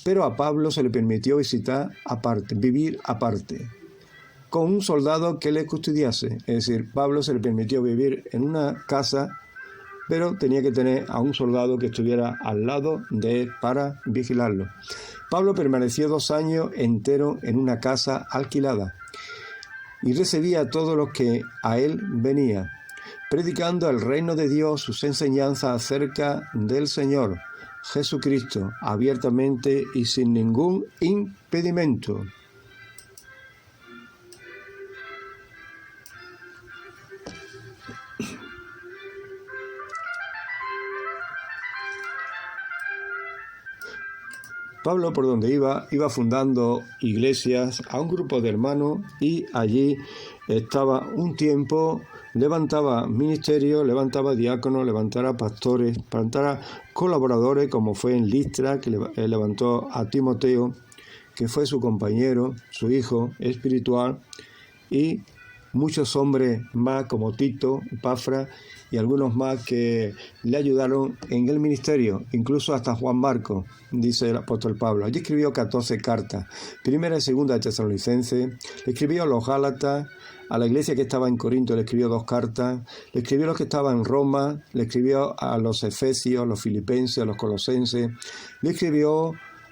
Speaker 1: pero a Pablo se le permitió vivir aparte, con un soldado que le custodiase. Es decir, Pablo se le permitió vivir en una casa, pero tenía que tener a un soldado que estuviera al lado de él para vigilarlo. Pablo permaneció 2 años enteros en una casa alquilada y recibía a todos los que a él venían, predicando el reino de Dios, sus enseñanzas acerca del Señor Jesucristo, abiertamente y sin ningún impedimento. Pablo, por donde iba fundando iglesias a un grupo de hermanos, y allí estaba un tiempo, levantaba ministerios, levantaba diáconos, levantaba pastores, levantaba colaboradores, como fue en Listra, que levantó a Timoteo, que fue su compañero, su hijo espiritual, y muchos hombres más como Tito, Epafras y algunos más que le ayudaron en el ministerio, incluso hasta Juan Marcos, dice el apóstol Pablo. Allí escribió 14 cartas, primera y segunda de Tesalonicenses, le escribió a los Gálatas, a la iglesia que estaba en Corinto le escribió 2 cartas, le escribió a los que estaban en Roma, le escribió a los Efesios, a los Filipenses, a los Colosenses, le escribió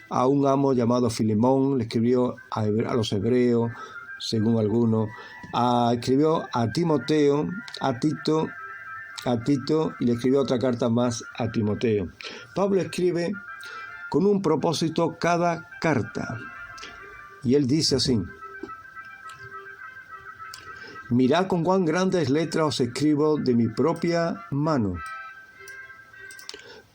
Speaker 1: a un amo llamado Filemón, le escribió a los Hebreos, según algunos, escribió a Timoteo, a Tito y le escribió otra carta más a Timoteo. Pablo escribe con un propósito cada carta, y él dice así: mirad con cuán grandes letras os escribo de mi propia mano,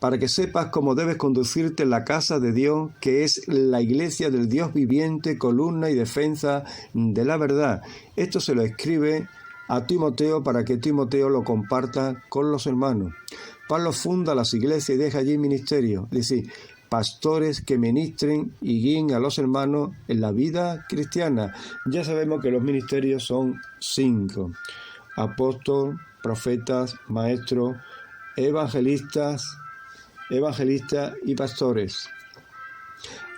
Speaker 1: para que sepas cómo debes conducirte en la casa de Dios, que es la iglesia del Dios viviente, columna y defensa de la verdad. Esto se lo escribe a Timoteo para que Timoteo lo comparta con los hermanos. Pablo funda las iglesias y deja allí ministerios, es decir, pastores que ministren y guíen a los hermanos en la vida cristiana. Ya sabemos que los ministerios son 5: apóstol, profetas, maestros, evangelistas y pastores.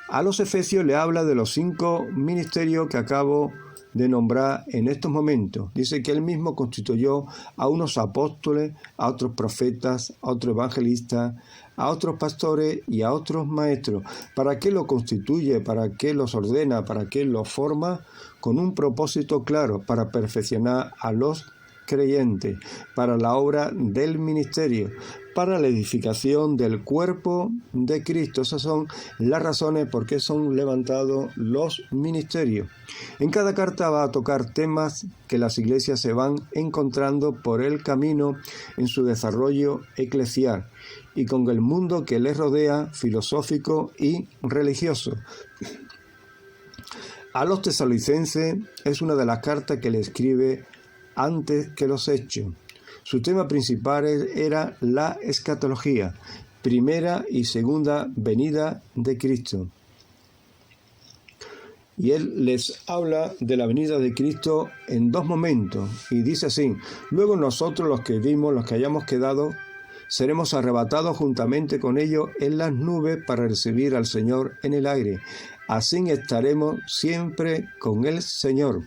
Speaker 1: A los Efesios le habla de los 5 ministerios que acabo de nombrar en estos momentos. Dice que él mismo constituyó a unos apóstoles, a otros profetas, a otros evangelistas, a otros pastores y a otros maestros. ¿Para qué lo constituye? ¿Para qué los ordena? ¿Para qué los forma? Con un propósito claro: para perfeccionar a los creyentes, para la obra del ministerio, para la edificación del cuerpo de Cristo. Esas son las razones por qué son levantados los ministerios. En cada carta va a tocar temas que las iglesias se van encontrando por el camino en su desarrollo eclesial y con el mundo que les rodea, filosófico y religioso. A los tesalonicenses es una de las cartas que le escribe antes que los Hechos. Su tema principal era la escatología, primera y segunda venida de Cristo. Y él les habla de la venida de Cristo en dos momentos. Y dice así: luego nosotros los que vimos, los que hayamos quedado, seremos arrebatados juntamente con ellos en las nubes para recibir al Señor en el aire. Así estaremos siempre con el Señor.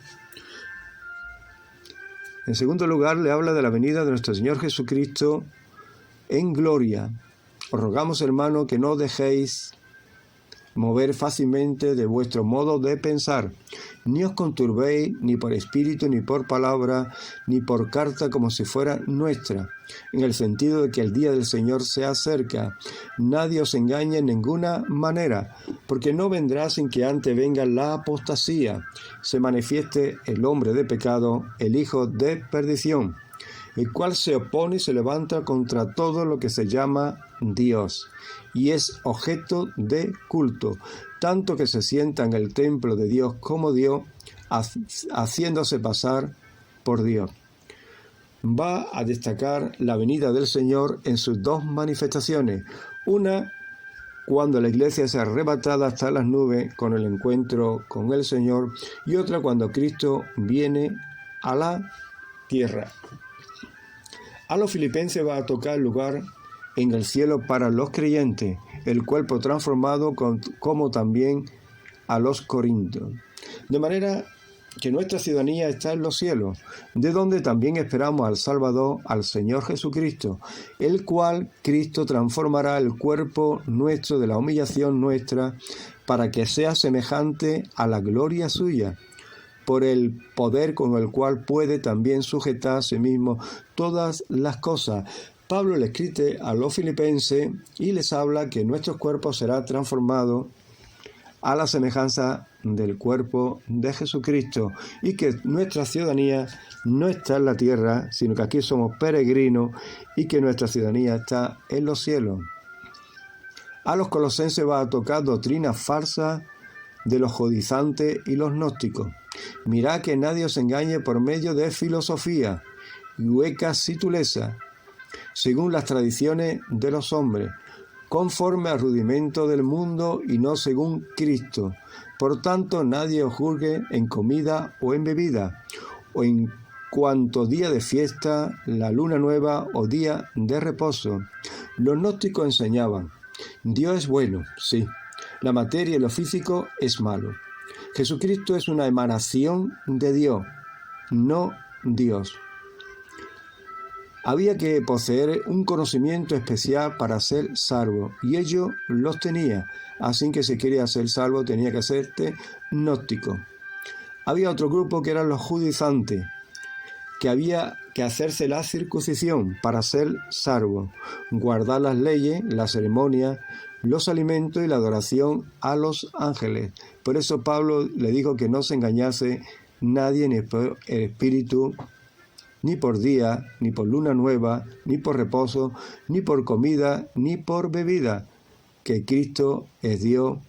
Speaker 1: En segundo lugar, le habla de la venida de nuestro Señor Jesucristo en gloria. Os rogamos, hermanos, que no dejéis mover fácilmente de vuestro modo de pensar, ni os conturbéis ni por espíritu, ni por palabra, ni por carta como si fuera nuestra, en el sentido de que el día del Señor se acerca. Nadie os engañe en ninguna manera, porque no vendrá sin que antes venga la apostasía, se manifieste el hombre de pecado, el hijo de perdición, el cual se opone y se levanta contra todo lo que se llama Dios, y es objeto de culto, tanto que se sienta en el templo de Dios como Dios, haciéndose pasar por Dios. Va a destacar la venida del Señor en sus dos manifestaciones, una cuando la iglesia sea arrebatada hasta las nubes con el encuentro con el Señor, y otra cuando Cristo viene a la tierra. A los filipenses va a tocar lugar en el cielo para los creyentes, el cuerpo transformado como también a los corintios. De manera que nuestra ciudadanía está en los cielos, de donde también esperamos al Salvador, al Señor Jesucristo, el cual Cristo transformará el cuerpo nuestro de la humillación nuestra para que sea semejante a la gloria suya, por el poder con el cual puede también sujetar a sí mismo todas las cosas. Pablo le escribe a los filipenses y les habla que nuestros cuerpos serán transformados a la semejanza del cuerpo de Jesucristo, y que nuestra ciudadanía no está en la tierra, sino que aquí somos peregrinos y que nuestra ciudadanía está en los cielos. A los colosenses va a tocar doctrinas falsas de los judaizantes y los gnósticos. Mirad que nadie os engañe por medio de filosofía y huecas sutilezas, según las tradiciones de los hombres, conforme al rudimento del mundo y no según Cristo. Por tanto, nadie os juzgue en comida o en bebida, o en cuanto día de fiesta, la luna nueva o día de reposo. Los gnósticos enseñaban: Dios es bueno, sí, la materia y lo físico es malo. Jesucristo es una emanación de Dios, no Dios. Había que poseer un conocimiento especial para ser salvo, y ellos los tenía. Así que si quería ser salvo tenía que hacerte gnóstico. Había otro grupo que eran los judaizantes, que había que hacerse la circuncisión para ser salvo, guardar las leyes, las ceremonias, los alimentos y la adoración a los ángeles. Por eso Pablo le dijo que no se engañase nadie ni por el espíritu, ni por día, ni por luna nueva, ni por reposo, ni por comida, ni por bebida, que Cristo es Dios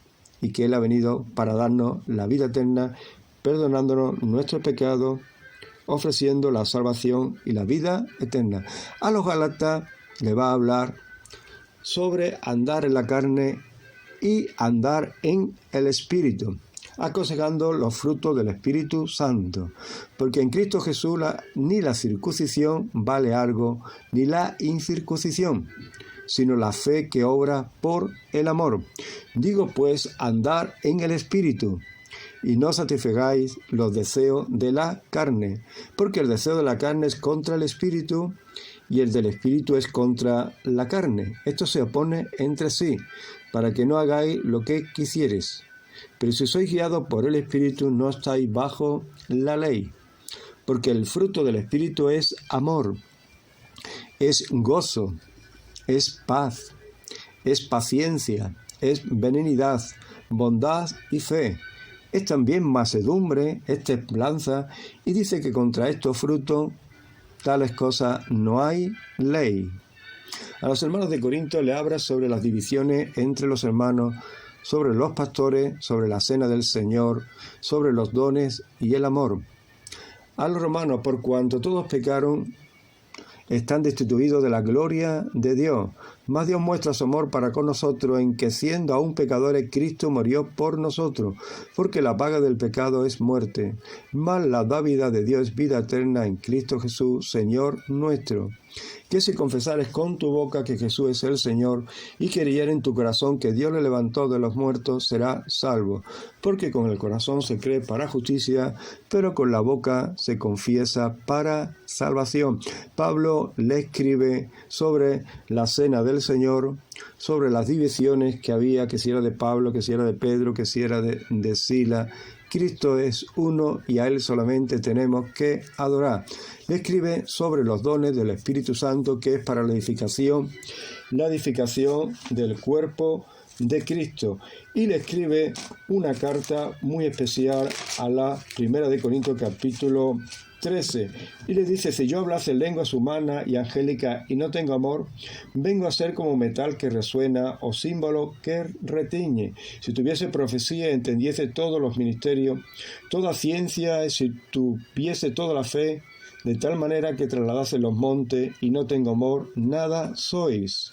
Speaker 1: y que Él ha venido para darnos la vida eterna, perdonándonos nuestros pecados, ofreciendo la salvación y la vida eterna. A los Gálatas le va a hablar sobre andar en la carne y andar en el Espíritu, aconsejando los frutos del Espíritu Santo, porque en Cristo Jesús ni la circuncisión vale algo, ni la incircuncisión, sino la fe que obra por el amor. Digo pues, andar en el Espíritu, y no satisfagáis los deseos de la carne, porque el deseo de la carne es contra el Espíritu, y el del Espíritu es contra la carne. Esto se opone entre sí, para que no hagáis lo que quisieres. Pero si sois guiados por el Espíritu, no estáis bajo la ley. Porque el fruto del Espíritu es amor, es gozo, es paz, es paciencia, es benignidad, bondad y fe. Es también mansedumbre, es templanza, y dice que contra estos frutos, tales cosas, no hay ley. A los hermanos de Corinto le habla sobre las divisiones entre los hermanos sobre los pastores, sobre la cena del Señor, sobre los dones y el amor. A los romanos, por cuanto todos pecaron, están destituidos de la gloria de Dios. Mas Dios muestra su amor para con nosotros en que, siendo aún pecadores, Cristo murió por nosotros, porque la paga del pecado es muerte, mas la dávida de Dios es vida eterna en Cristo Jesús, Señor nuestro. Que si confesares con tu boca que Jesús es el Señor, y creyeres en tu corazón que Dios le levantó de los muertos, serás salvo. Porque con el corazón se cree para justicia, pero con la boca se confiesa para salvación. Pablo le escribe sobre la cena del Señor, sobre las divisiones que había, que si era de Pablo, que si era de Pedro, que si era de Sila. Cristo es uno y a Él solamente tenemos que adorar. Le escribe sobre los dones del Espíritu Santo, que es para la edificación del cuerpo de Cristo. Y le escribe una carta muy especial a la Primera de Corintios, capítulo 13, y le dice: si yo hablase lenguas humanas y angélicas y no tengo amor, vengo a ser como metal que resuena o símbolo que retiñe. Si tuviese profecía, entendiese todos los ministerios, toda ciencia, si tuviese toda la fe, de tal manera que trasladase los montes y no tengo amor, nada sois.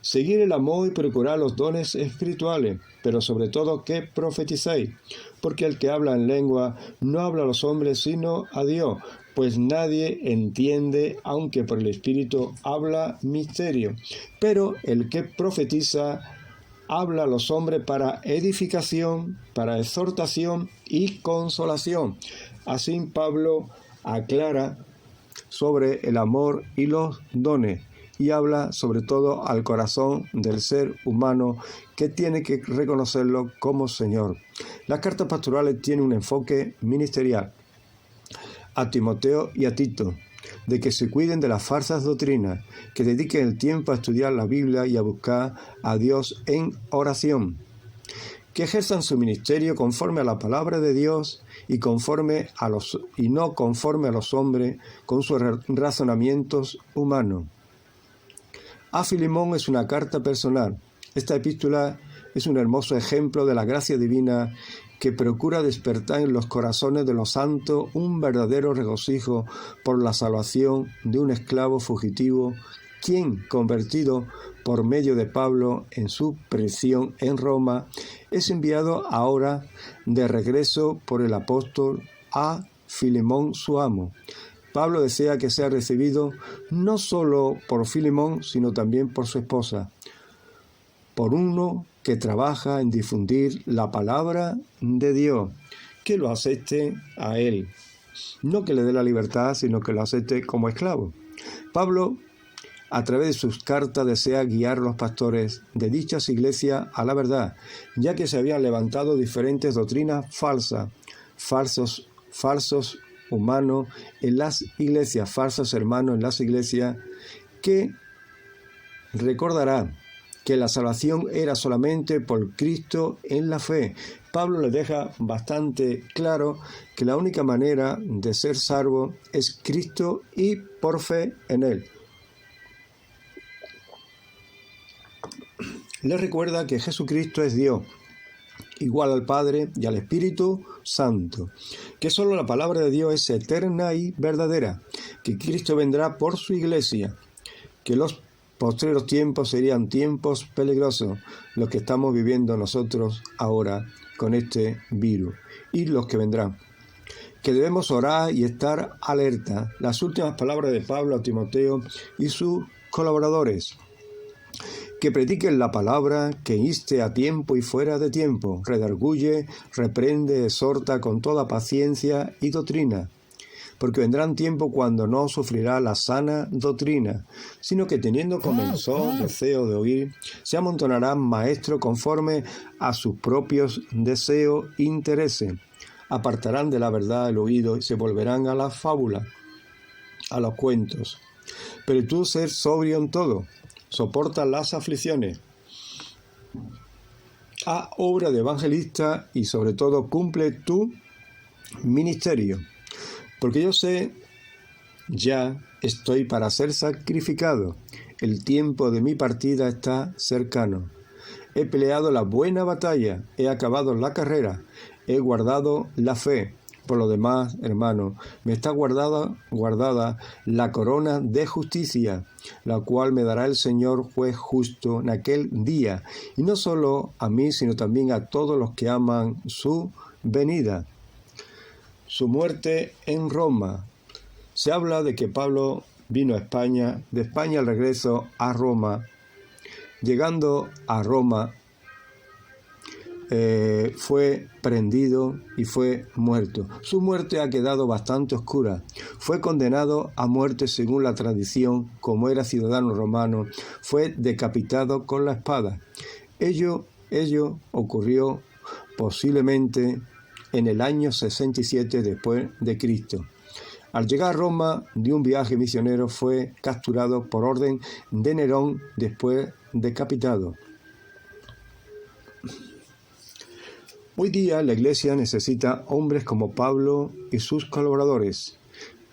Speaker 1: Seguir el amor y procurar los dones espirituales, pero sobre todo que profeticéis, porque el que habla en lengua no habla a los hombres sino a Dios, pues nadie entiende, aunque por el Espíritu habla misterio. Pero el que profetiza habla a los hombres para edificación, para exhortación y consolación. Así Pablo aclara sobre el amor y los dones, y habla sobre todo al corazón del ser humano, que tiene que reconocerlo como Señor. Las cartas pastorales tienen un enfoque ministerial a Timoteo y a Tito, de que se cuiden de las falsas doctrinas, que dediquen el tiempo a estudiar la Biblia y a buscar a Dios en oración, que ejerzan su ministerio conforme a la palabra de Dios y no conforme a los hombres con sus razonamientos humanos. A Filemón es una carta personal. Esta epístola es un hermoso ejemplo de la gracia divina que procura despertar en los corazones de los santos un verdadero regocijo por la salvación de un esclavo fugitivo, quien, convertido por medio de Pablo en su prisión en Roma, es enviado ahora de regreso por el apóstol a Filemón su amo. Pablo desea que sea recibido no solo por Filemón, sino también por su esposa, por uno que trabaja en difundir la palabra de Dios, que lo acepte a él, no que le dé la libertad, sino que lo acepte como esclavo. Pablo, a través de sus cartas, desea guiar a los pastores de dichas iglesias a la verdad, ya que se habían levantado diferentes doctrinas falsos humanos en las iglesias, falsos hermanos en las iglesias, que recordará que la salvación era solamente por Cristo en la fe. Pablo le deja bastante claro que la única manera de ser salvo es Cristo y por fe en Él. Le recuerda que Jesucristo es Dios, igual al Padre y al Espíritu Santo, que solo la palabra de Dios es eterna y verdadera, que Cristo vendrá por su iglesia, que los postreros tiempos serían tiempos peligrosos, los que estamos viviendo nosotros ahora con este virus, y los que vendrán, que debemos orar y estar alerta. Las últimas palabras de Pablo a Timoteo y sus colaboradores: que prediquen la palabra, que inste a tiempo y fuera de tiempo, redarguye, reprende, exhorta con toda paciencia y doctrina, porque vendrán tiempos cuando no sufrirá la sana doctrina, sino que teniendo comenzó deseo de oír, se amontonarán maestros conforme a sus propios deseos e intereses, apartarán de la verdad el oído y se volverán a las fábulas, a los cuentos. Pero tú ser sobrio en todo, soporta las aflicciones, haz obra de evangelista y sobre todo cumple tu ministerio. Porque yo sé, ya estoy para ser sacrificado, el tiempo de mi partida está cercano. he peleado la buena batalla, he acabado la carrera, he guardado la fe. Por lo demás, hermano, me está guardada la corona de justicia, la cual me dará el Señor juez justo en aquel día, y no solo a mí, sino también a todos los que aman su venida. Su muerte en Roma. Se habla de que Pablo vino a España, de España al regreso a Roma. Llegando a Roma, fue prendido y fue muerto. Su muerte ha quedado bastante oscura. Fue condenado a muerte según la tradición, como era ciudadano romano, fue decapitado con la espada. Ello ocurrió posiblemente en el año 67 después de Cristo. Al llegar a Roma de un viaje misionero fue capturado por orden de Nerón, después decapitado. Hoy día la Iglesia necesita hombres como Pablo y sus colaboradores,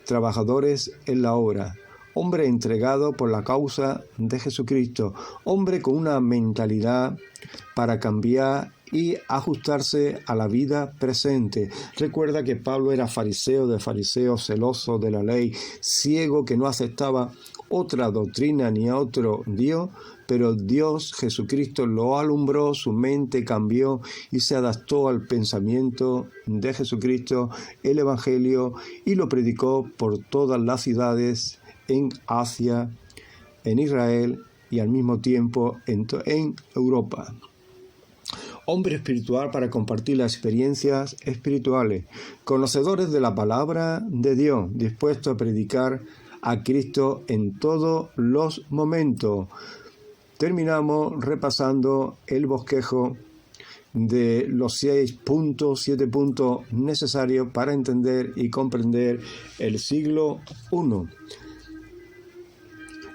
Speaker 1: trabajadores en la obra, hombre entregado por la causa de Jesucristo, hombre con una mentalidad para cambiar y ajustarse a la vida presente. Recuerda que Pablo era fariseo de fariseos, celoso de la ley, ciego que no aceptaba otra doctrina ni a otro Dios, pero Dios, Jesucristo, lo alumbró, su mente cambió y se adaptó al pensamiento de Jesucristo, el Evangelio, y lo predicó por todas las ciudades en Asia, en Israel y al mismo tiempo en Europa. Hombre espiritual para compartir las experiencias espirituales, conocedores de la palabra de Dios, dispuestos a predicar a Cristo en todos los momentos. Terminamos repasando el bosquejo de los 7 puntos necesarios para entender y comprender el siglo I.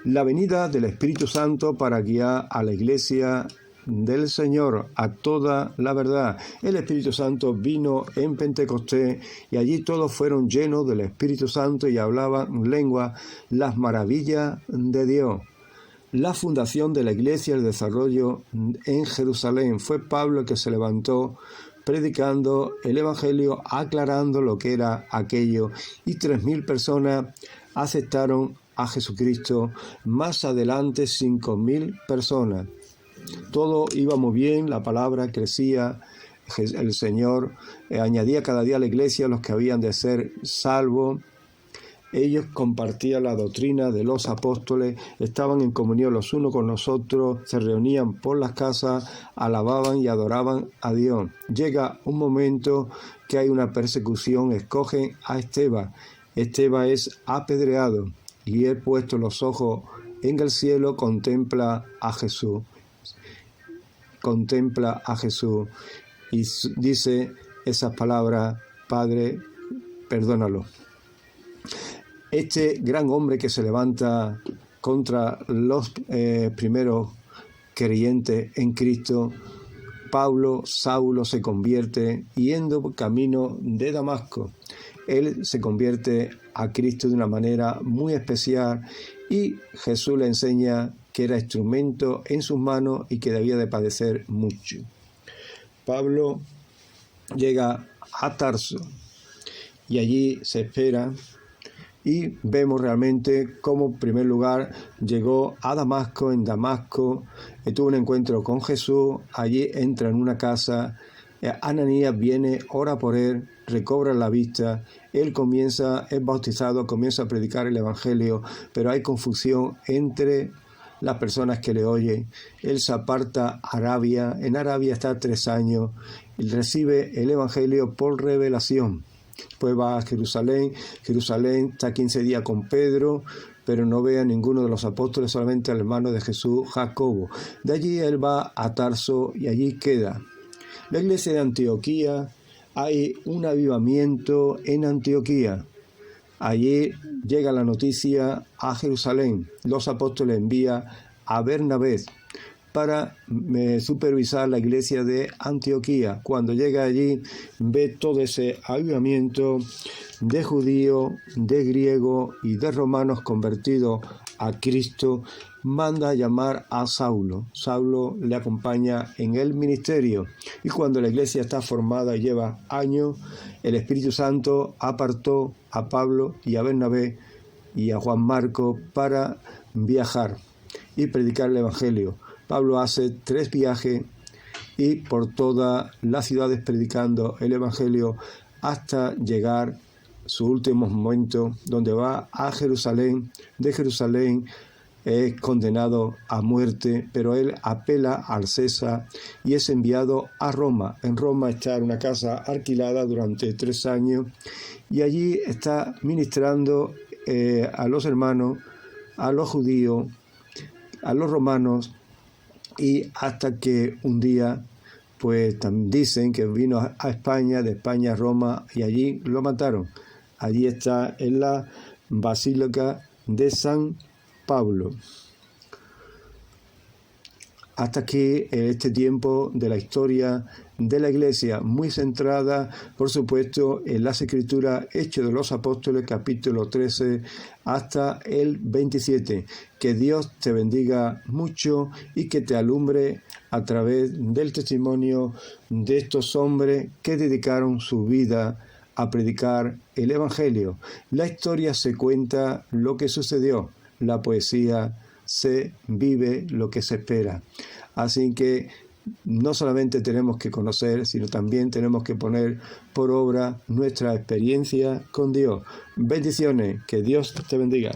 Speaker 1: La venida del Espíritu Santo para guiar a la Iglesia del Señor a toda la verdad. El Espíritu Santo vino en Pentecostés y allí todos fueron llenos del Espíritu Santo y hablaban lenguas, las maravillas de Dios. La fundación de la Iglesia, el desarrollo en Jerusalén. Fue Pablo el que se levantó predicando el Evangelio, aclarando lo que era aquello, y 3.000 personas aceptaron a Jesucristo. Más adelante 5.000 personas. Todo iba muy bien, la palabra crecía, el Señor añadía cada día a la Iglesia los que habían de ser salvos. Ellos compartían la doctrina de los apóstoles, estaban en comunión los unos con los otros, se reunían por las casas, alababan y adoraban a Dios. Llega un momento que hay una persecución, escogen a Esteban. Esteban es apedreado y él, puesto los ojos en el cielo, contempla a Jesús. Contempla a Jesús y dice esas palabras: Padre, perdónalo. Este gran hombre que se levanta contra los primeros creyentes en Cristo, Pablo, Saulo, se convierte yendo por camino de Damasco. Él se convierte a Cristo de una manera muy especial y Jesús le enseña que era instrumento en sus manos y que debía de padecer mucho. Pablo llega a Tarso y allí se espera. Y vemos realmente cómo, en primer lugar, llegó a Damasco. En Damasco tuvo un encuentro con Jesús. Allí entra en una casa. Ananías viene, ora por él, recobra la vista. Él es bautizado, comienza a predicar el Evangelio, pero hay confusión entre las personas que le oyen. Él se aparta a Arabia. En Arabia está 3 años y recibe el Evangelio por revelación. Después va a Jerusalén. Jerusalén está 15 días con Pedro, pero no ve a ninguno de los apóstoles, solamente al hermano de Jesús, Jacobo. De allí él va a Tarso y allí queda. La iglesia de Antioquía, hay un avivamiento en Antioquía. Allí llega la noticia a Jerusalén. Los apóstoles envían a Bernabé para supervisar la iglesia de Antioquía. Cuando llega allí, ve todo ese avivamiento de judíos, de griegos y de romanos convertidos a Cristo, manda a llamar a Saulo. Saulo le acompaña en el ministerio, y cuando la iglesia está formada y lleva años, el Espíritu Santo apartó a Pablo y a Bernabé y a Juan Marcos para viajar y predicar el Evangelio. Pablo hace 3 viajes y por todas las ciudades predicando el Evangelio hasta llegar sus últimos momentos, donde va a Jerusalén. De Jerusalén es condenado a muerte, pero él apela al César y es enviado a Roma. En Roma está en una casa alquilada durante 3 años y allí está ministrando a los hermanos, a los judíos, a los romanos, y hasta que un día pues dicen que vino a España, de España a Roma, y allí lo mataron. Allí está en la Basílica de San Pablo. Hasta aquí este tiempo de la historia de la Iglesia, muy centrada, por supuesto, en las Escrituras, Hechos de los Apóstoles, capítulo 13, hasta el 27. Que Dios te bendiga mucho y que te alumbre a través del testimonio de estos hombres que dedicaron su vida a predicar el Evangelio. La historia se cuenta lo que sucedió, la poesía se vive lo que se espera. Así que no solamente tenemos que conocer, sino también tenemos que poner por obra nuestra experiencia con Dios. Bendiciones, que Dios te bendiga.